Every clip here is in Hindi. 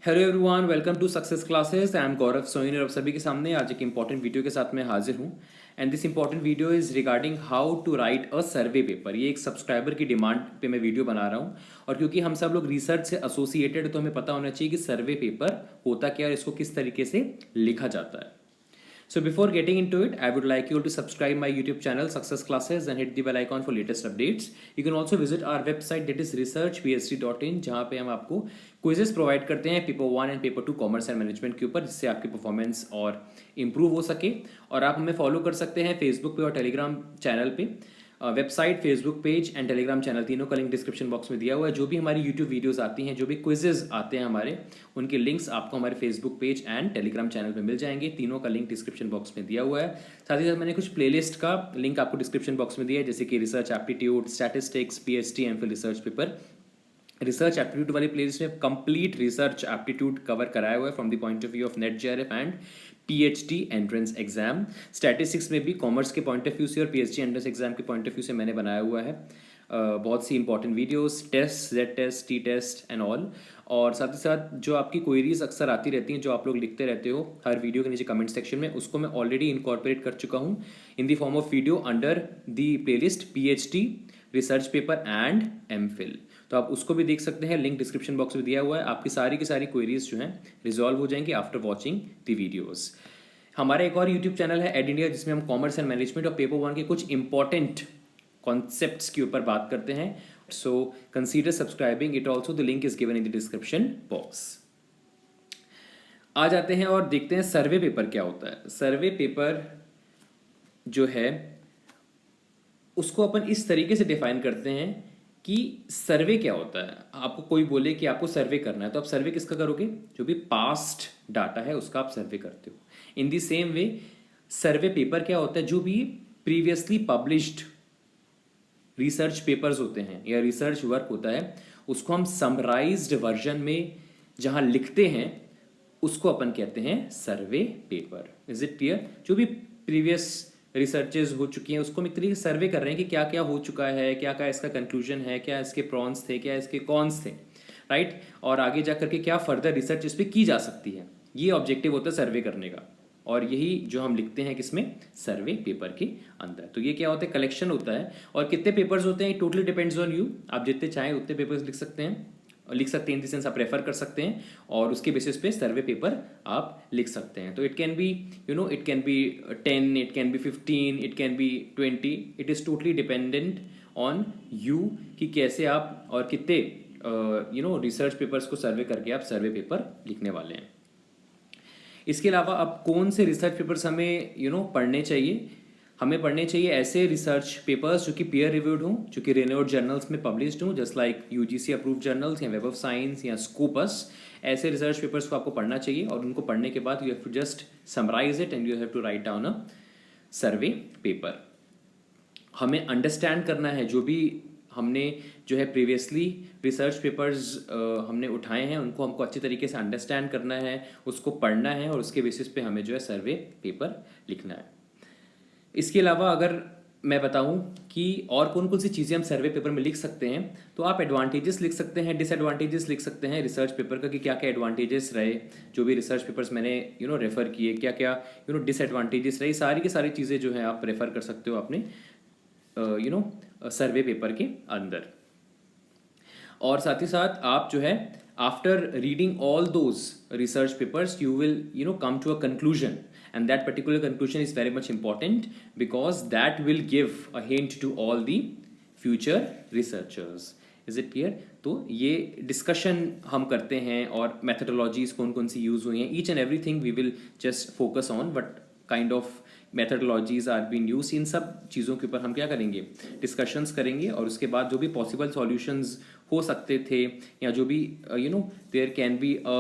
Hello everyone, welcome to success classes. I am Gaurav Soin और आप सभी के सामने आज एक इंपॉर्टेंट वीडियो के साथ मैं हाजिर हूँ। And this important video is regarding how to write a survey paper. ये एक सब्सक्राइबर की डिमांड पे मैं वीडियो बना रहा हूँ, और क्योंकि हम सब लोग रिसर्च से एसोसिएटेड, तो हमें पता होना चाहिए कि सर्वे पेपर होता क्या है और इसको किस तरीके से लिखा जाता है। So before getting into it, I would like you all to subscribe my YouTube channel Success Classes and hit the bell icon for latest updates. You can also visit our website that is researchphd.in, जहाँ पे हम आपको क्विजेस प्रोवाइड करते हैं paper 1 and paper 2 commerce and management के ऊपर, जिससे आपकी परफॉर्मेंस और इम्प्रूव हो सके। और आप हमें फॉलो कर सकते हैं फेसबुक पे और टेलीग्राम चैनल पे। Website, Facebook page and Telegram channel, तीनों का लिंक डिस्क्रिप्शन बॉक्स में दिया हुआ है। जो भी हमारी यूट्यूब वीडियोस आती हैं, जो भी क्विजेज आते हैं हमारे, उनके लिंक्स आपको हमारे Facebook page and Telegram channel पे मिल जाएंगे। तीनों का लिंक डिस्क्रिप्शन बॉक्स में दिया हुआ है। साथ ही साथ मैंने कुछ प्लेलिस्ट का लिंक आपको डिस्क्रिप्शन बॉक्स में दिया है, जैसे कि research aptitude, statistics, PhD and फिर रिसर्च पेपर। रिसर्च एप्टीट्यूड वाली प्लेलिस्ट में कंप्लीट रिसर्च एप्टीट्यूड कवर कराया हुआ है from the point of view of NET JRF and PhD entrance exam. Statistics में भी कॉमर्स के पॉइंट ऑफ व्यू से और पीएचडी एंट्रेंस एग्जाम के पॉइंट ऑफ व्यू से मैंने बनाया हुआ है बहुत सी important videos, test, Z test, T test and all. और साथ ही साथ जो आपकी क्वेरीज अक्सर आती रहती हैं, जो आप लोग लिखते रहते हो हर वीडियो के नीचे कमेंट सेक्शन में, उसको मैं ऑलरेडी इनकॉर्पोरेट कर चुका हूँ in the form of video under the playlist PhD, research paper and MPhil. तो आप उसको भी देख सकते हैं, लिंक डिस्क्रिप्शन बॉक्स में दिया हुआ है। आपकी सारी की सारी क्वेरीज जो हैं रिजॉल्व हो जाएंगी आफ्टर वॉचिंग द वीडियोस। हमारा एक और यूट्यूब चैनल है एड इंडिया, जिसमें हम कॉमर्स एंड मैनेजमेंट और पेपर 1 के कुछ इंपॉर्टेंट कॉन्सेप्ट्स के ऊपर बात करते हैं। So consider subscribing it also, the link is given in the description box. आ जाते हैं और देखते हैं सर्वे पेपर क्या होता है। सर्वे पेपर जो है उसको अपन इस तरीके से डिफाइन करते हैं कि सर्वे क्या होता है। आपको कोई बोले कि आपको सर्वे करना है, तो आप सर्वे किसका करोगे? जो भी पास्ट डाटा है उसका आप सर्वे करते हो। इन the same way survey paper क्या होता है? जो भी प्रीवियसली पब्लिश्ड रिसर्च पेपर्स होते हैं या रिसर्च वर्क होता है, उसको हम समराइज्ड वर्जन में जहां लिखते हैं उसको अपन कहते हैं सर्वे पेपर। Is it clear? जो भी प्रीवियस रिसर्चेज हो चुकी हैं उसको हम एक तरीके से सर्वे कर रहे हैं कि क्या क्या हो चुका है, क्या क्या इसका कंक्लूजन है, क्या इसके प्रॉन्स थे, क्या इसके कॉन्स थे, राइट? और आगे जा करके क्या फर्दर रिसर्च इस पर की जा सकती है। ये ऑब्जेक्टिव होता है सर्वे करने का, और यही जो हम लिखते हैं किसमें? सर्वे पेपर के अंदर। तो ये क्या होता है? कलेक्शन होता है। और कितने पेपर्स होते हैं टोटली डिपेंड्स ऑन यू। आप जितने चाहें उतने पेपर्स लिख सकते हैं, इन द सेंस आप रेफर कर सकते हैं, और उसके बेसिस पे सर्वे पेपर आप लिख सकते हैं। तो it can be it can be 10, it can be 15, it can be 20। It is totally dependent on you कि कैसे आप और कितने रिसर्च पेपर्स को सर्वे करके आप सर्वे पेपर लिखने वाले हैं। इसके अलावा अब कौन से रिसर्च पेपर्स हमें पढ़ने चाहिए? हमें पढ़ने चाहिए ऐसे रिसर्च पेपर्स जो कि पीयर रिव्यूड हों, जो कि रेनोड जर्नल्स में पब्लिश्ड हों, just like UGC approved journals या वेब ऑफ साइंस या स्कोपस। ऐसे रिसर्च पेपर्स को आपको पढ़ना चाहिए, और उनको पढ़ने के बाद you have to just summarise it and you have to write down a survey paper. हमें अंडरस्टैंड करना है जो भी हमने जो है प्रीवियसली रिसर्च पेपर्स हमने उठाए हैं, उनको हमको अच्छी तरीके से अंडरस्टैंड करना है, उसको पढ़ना है, और उसके बेसिस पे हमें जो है सर्वे पेपर लिखना है। इसके अलावा अगर मैं बताऊं कि और कौन कौन सी चीज़ें हम सर्वे पेपर में लिख सकते हैं, तो आप एडवांटेजेस लिख सकते हैं, डिसएडवांटेजेस लिख सकते हैं रिसर्च पेपर का, कि क्या क्या एडवांटेजेस रहे जो भी रिसर्च पेपर्स मैंने रेफर किए, क्या क्या डिसएडवांटेजेस रही। सारी की सारी चीज़ें जो है आप रेफर कर सकते हो अपने सर्वे पेपर के अंदर। और साथ ही साथ आप जो है after reading all those research papers you will come to a conclusion, and that particular conclusion is very much important because that will give a hint to all the future researchers. Is it clear? तो ये डिस्कशन हम करते हैं, और methodologies कौन कौन सी यूज हुई हैं, each and everything we will just focus on what kind of methodologies are being used। इन सब चीज़ों के ऊपर हम क्या करेंगे? डिस्कशंस करेंगे, और उसके बाद जो भी पॉसिबल सॉल्यूशंस हो सकते थे, या जो भी there can be a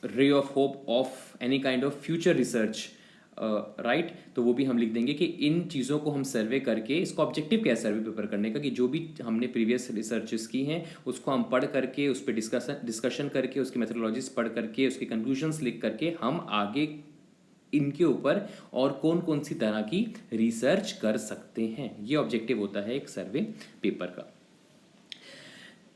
ray of hope of any kind of future research, right, तो वो भी हम लिख देंगे कि इन चीज़ों को हम सर्वे करके, इसको ऑब्जेक्टिव क्या है सर्वे पेपर करने का, कि जो भी हमने प्रीवियस रिसर्चेस की हैं उसको हम पढ़ करके, उस पर डिस्कशन करके, उसकी मेथोडोलॉजीज पढ़ करके, उसके कंक्लूजन्स लिख करके हम आगे इनके ऊपर और कौन कौन सी तरह की रिसर्च कर सकते हैं। ये ऑब्जेक्टिव होता है एक सर्वे पेपर का।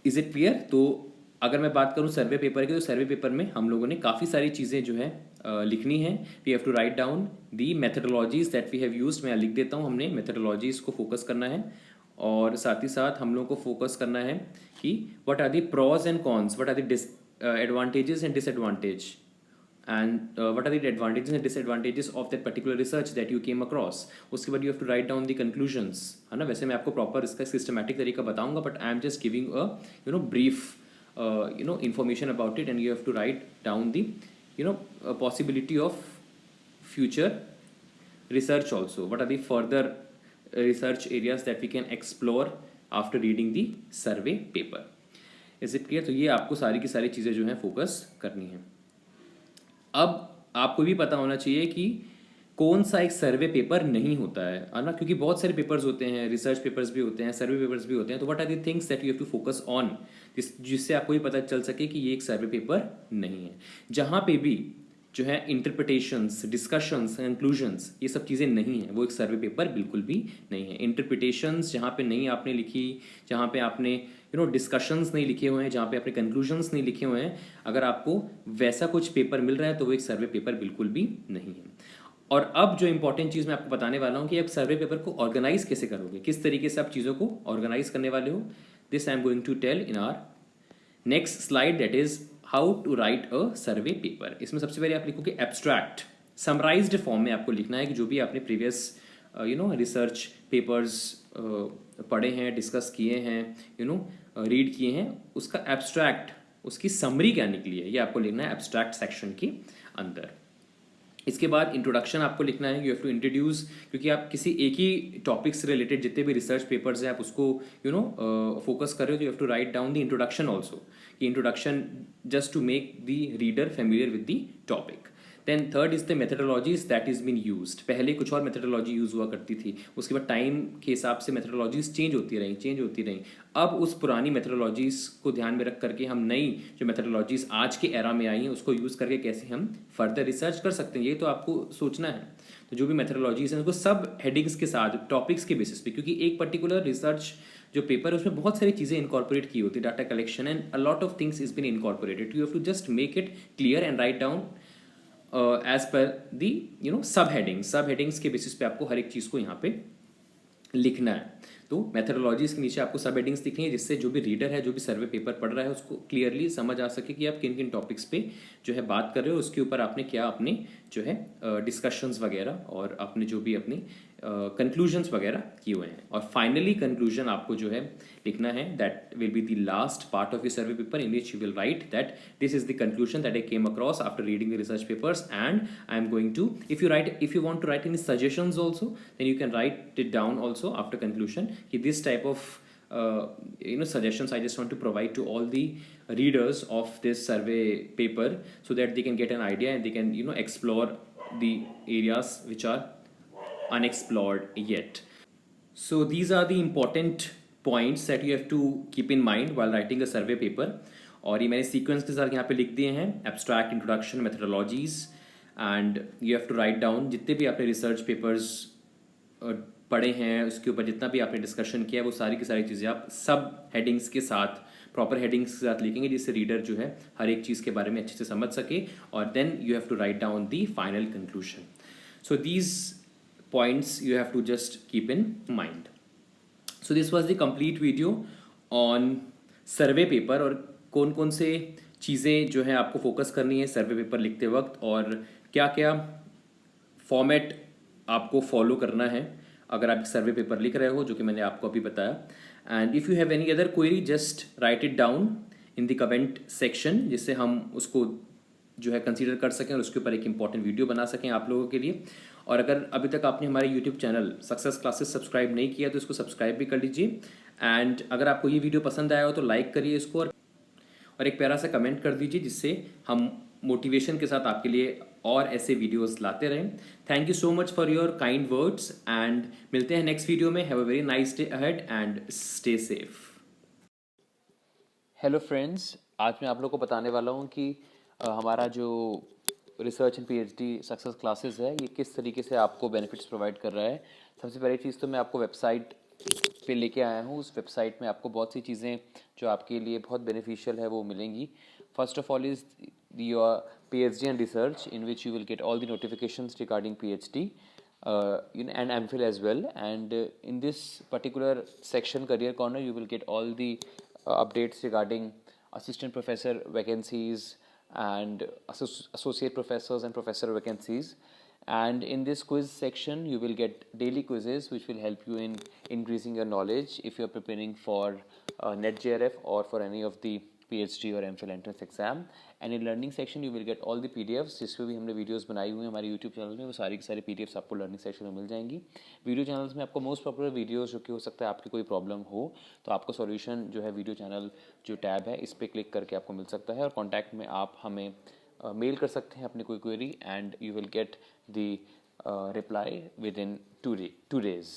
Is it clear? तो अगर मैं बात करूं सर्वे पेपर की, तो सर्वे पेपर में हम लोगों ने काफ़ी सारी चीज़ें जो है लिखनी है। We have to write down the methodologies that we have used. मैं लिख देता हूं, हमने मेथडोलॉजीज को फोकस करना है, और साथ ही साथ हम लोगों को फोकस करना है कि what are the pros and cons, what are the advantages and disadvantage, and what are the advantages and disadvantages of that particular research that you came across. उसके बाद you have to write down the conclusions, है ना। वैसे मैं आपको प्रॉपर इसका सिस्टमैटिक तरीका बताऊंगा, but I am just giving a brief information about it, and you have to write down the possibility of future research also. What are the further research areas that we can explore after reading the survey paper? Is it clear? तो ये आपको सारी की सारी चीज़ें जो हैं फोकस करनी है। अब आपको भी पता होना चाहिए कि कौन सा एक सर्वे पेपर नहीं होता है ना, क्योंकि बहुत सारे पेपर्स होते हैं, रिसर्च पेपर्स भी होते हैं, सर्वे पेपर्स भी होते हैं। तो what are the things that you have to focus on, जिससे आपको भी पता चल सके कि ये एक सर्वे पेपर नहीं है। जहाँ पे भी जो है इंटरप्रिटेशंस, डिस्कशंस, कंक्लूजन्स, ये सब चीज़ें नहीं हैं, वो एक सर्वे पेपर बिल्कुल भी नहीं है। इंटरप्रिटेशंस जहाँ पे नहीं आपने लिखी, जहाँ पे आपने डिस्कशंस नहीं लिखे हुए हैं, जहाँ पे आपने कंक्लूजन्स नहीं लिखे हुए हैं, अगर आपको वैसा कुछ पेपर मिल रहा है तो वो एक सर्वे पेपर बिल्कुल भी नहीं है। और अब जो इंपॉर्टेंट चीज़ मैं आपको बताने वाला हूँ कि आप सर्वे पेपर को ऑर्गेनाइज कैसे करोगे, किस तरीके से आप चीज़ों को ऑर्गेनाइज करने वाले हो। This I am going to tell in our next slide, that is how to write a survey paper. इसमें सबसे पहले आप लिखोगे एब्स्ट्रैक्ट, समराइज्ड फॉर्म में आपको लिखना है कि जो भी आपने प्रीवियस रिसर्च पेपर्स पढ़े हैं, डिस्कस किए हैं, रीड किए हैं, उसका एब्स्ट्रैक्ट, उसकी समरी क्या निकली है, ये आपको लिखना है एब्स्ट्रैक्ट सेक्शन के अंदर। इसके बाद इंट्रोडक्शन आपको लिखना है, यू हैव टू इंट्रोड्यूस, क्योंकि आप किसी एक ही टॉपिक से रिलेटेड जितने भी रिसर्च पेपर्स हैं आप उसको फोकस कर रहे हो, तो you have to write down the introduction also, कि introduction just to make the reader familiar with the topic. Then third is the methodologies that is been used. पहले कुछ और मेथडोलॉजी यूज हुआ करती थी, उसके बाद टाइम के हिसाब से मेथडोलॉजीज चेंज होती रही। अब उस पुरानी मेथडोलॉजीज को ध्यान में रख करके हम नई जो मेथडोलॉजीज आज के एरा में आई हैं उसको यूज़ करके कैसे हम फर्दर रिसर्च कर सकते हैं, ये तो आपको सोचना है। तो जो भी मेथडोलॉजीज हैं उनको सब हेडिंग्स के साथ, टॉपिक्स के बेसिस पे, क्योंकि एक पर्टिकुलर रिसर्च जो पेपर है उसमें बहुत सारी चीज़ें इनकॉर्पोरेट की होती है, data collection and a lot of things is been incorporated. You have to just make it clear and write down as per the सब हेडिंग्स के बेसिस पे आपको हर एक चीज़ को यहाँ पे लिखना है। तो मेथडोलॉजीज के नीचे आपको सब हेडिंग्स लिखनी है, जिससे जो भी रीडर है, जो भी सर्वे पेपर पढ़ रहा है, उसको क्लियरली समझ आ सके कि आप किन किन टॉपिक्स पे जो है बात कर रहे हो, उसके ऊपर आपने क्या अपने जो है डिस्कशंस वगैरह और आपने जो भी अपनी कंक्लूजन्स वगैरह किए हुए हैं। और फाइनली कंक्लूजन आपको जो है लिखना है, that will be the last part of your survey paper, in which you will write that this is the conclusion that I came across after reading the research papers, and I am going to, if you want to write any suggestions also, then you can write it down also after conclusion, कि this type of suggestions I just want to provide to all the readers of this survey paper, so that they can get an idea and they can explore the areas which are unexplored yet. So these are the important points that you have to keep in mind while writing a survey paper. और ये मैंने सीक्वेंस के साथ यहाँ पे लिख दिए हैं, abstract, introduction, methodologies, and you have to write down जितने भी आपने रिसर्च पेपर्स पढ़े हैं, उसके ऊपर जितना भी आपने डिस्कशन किया है, वो सारी की सारी चीज़ें आप सब हेडिंग्स के साथ, प्रॉपर हेडिंग्स के साथ लिखेंगे, जिससे रीडर जो है हर एक चीज़ के बारे में अच्छे से समझ सके। और then you have to write down the final conclusion. So these points you have to just keep in mind. So this was the complete video on survey paper, और कौन कौन से चीज़ें जो है आपको फोकस करनी है सर्वे पेपर लिखते वक्त, और क्या क्या फॉर्मेट आपको फॉलो करना है अगर आप सर्वे पेपर लिख रहे हो, जो कि मैंने आपको अभी बताया। And if you have any other query, just right it down in the comment section, जिससे हम उसको जो है कंसीडर कर सकें और उसके ऊपर एक इंपॉर्टेंट वीडियो बना सकें आप लोगों के लिए। और अगर अभी तक आपने हमारे YouTube channel success classes subscribe नहीं किया तो इसको सब्सक्राइब भी कर लीजिए। एंड अगर आपको ये वीडियो पसंद आया हो तो लाइक करिए इसको, और एक प्यारा सा कमेंट कर दीजिए, जिससे हम मोटिवेशन के साथ आपके लिए और ऐसे वीडियोस लाते रहें। Thank you so much for your kind words, and मिलते हैं नेक्स्ट वीडियो में। Have a very nice day ahead and stay safe. Hello friends, आज मैं आप लोगों को बताने वाला हूँ कि हमारा जो research and PhD success classes है, ये किस तरीके से आपको बेनिफिट्स प्रोवाइड कर रहा है। सबसे पहली चीज़ तो मैं आपको वेबसाइट पे लेके आया हूँ। उस वेबसाइट में आपको बहुत सी चीज़ें जो आपके लिए बहुत बेनिफिशियल है वो मिलेंगी। First of all is your PhD and research, in which you will get all the notifications regarding PhD and MPhil as well. And in this particular section, Career Corner, you will get all the updates regarding assistant professor vacancies and associate professors and professor vacancies. And in this quiz section, you will get daily quizzes which will help you in increasing your knowledge if you're preparing for NetJRF or for any of the PhD और MPhil entrance exam. And in learning section you will get all the PDFs जिसमें भी हमने वीडियोस बनाई हुई हैं हमारे यूट्यूब चैनल में, वो सारी की सारी PDFs आपको लर्निंग सेक्शन में मिल जाएंगी। वीडियो चैनल्स में आपको मोस्ट पॉपुलर वीडियोस जो कि हो सकता है आपकी कोई प्रॉब्लम हो तो आपको सॉल्यूशन जो है वीडियो चैनल जो टैब है इस पर क्लिक करके आपको मिल सकता है। और कॉन्टैक्ट में आप हमें मेल कर सकते हैं अपनी कोई query and you will get the reply with in 2 days।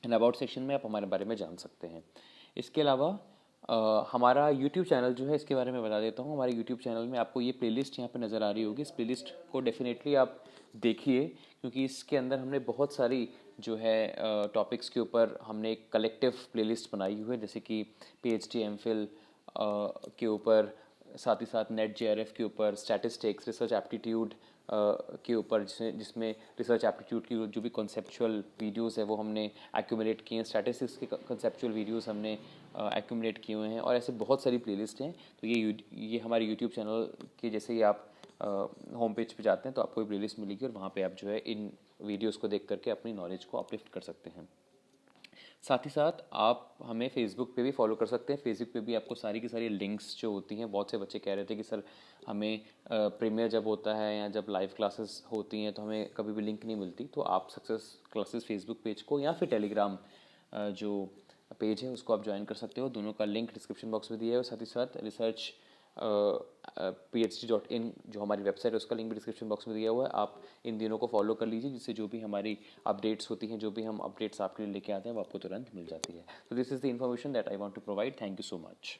And about section में आप हमारे बारे में जान सकते हैं। इसके अलावा हमारा यूट्यूब चैनल जो है इसके बारे में बता देता हूँ। हमारे यूट्यूब चैनल में आपको ये प्लेलिस्ट यहाँ पे नज़र आ रही होगी। इस प्लेलिस्ट को डेफिनेटली आप देखिए क्योंकि इसके अंदर हमने बहुत सारी जो है टॉपिक्स के ऊपर हमने एक कलेक्टिव प्लेलिस्ट बनाई हुई है, जैसे कि PhD MPhil के ऊपर, साथ ही साथ NetJRF के ऊपर, स्टैटिस्टिक्स, रिसर्च एप्टीट्यूड के ऊपर, जिसमें रिसर्च एप्टीट्यूड की जो भी कॉन्सेप्चुअल वीडियोस है वो हमने एक्यूमुलेट किए हैं, स्टैटिस्टिक्स के कॉन्सेप्चुअल वीडियोस हमने एक्यूमुलेट किए हुए हैं और ऐसे बहुत सारी प्लेलिस्ट हैं। तो ये हमारे यूट्यूब चैनल के जैसे ही आप होम पेज पे जाते हैं तो आपको ये प्लेलिस्ट मिलेगी और वहाँ पे आप जो है इन वीडियोस को देख करके अपनी नॉलेज को अपलिफ्ट कर सकते हैं। साथ ही साथ आप हमें फेसबुक पे भी फॉलो कर सकते हैं। फेसबुक पे भी आपको सारी की सारी लिंक्स जो होती हैं, बहुत से बच्चे कह रहे थे कि सर हमें प्रीमियर जब होता है या जब लाइव क्लासेस होती हैं तो हमें कभी भी लिंक नहीं मिलती, तो आप सक्सेस क्लासेस फेसबुक पेज को या फिर टेलीग्राम जो पेज है उसको आप ज्वाइन कर सकते हो। दोनों का लिंक डिस्क्रिप्शन बॉक्स में दिया है और साथ ही साथ रिसर्च PhD.in जो हमारी वेबसाइट है उसका लिंक भी डिस्क्रिप्शन बॉक्स में दिया हुआ है। आप इन दिनों को फॉलो कर लीजिए जिससे जो भी हमारी अपडेट्स होती हैं, जो भी हम अपडेट्स आपके लिए लेके आते हैं वो आपको तुरंत मिल जाती है। तो this is the information that I want to provide. Thank you so much.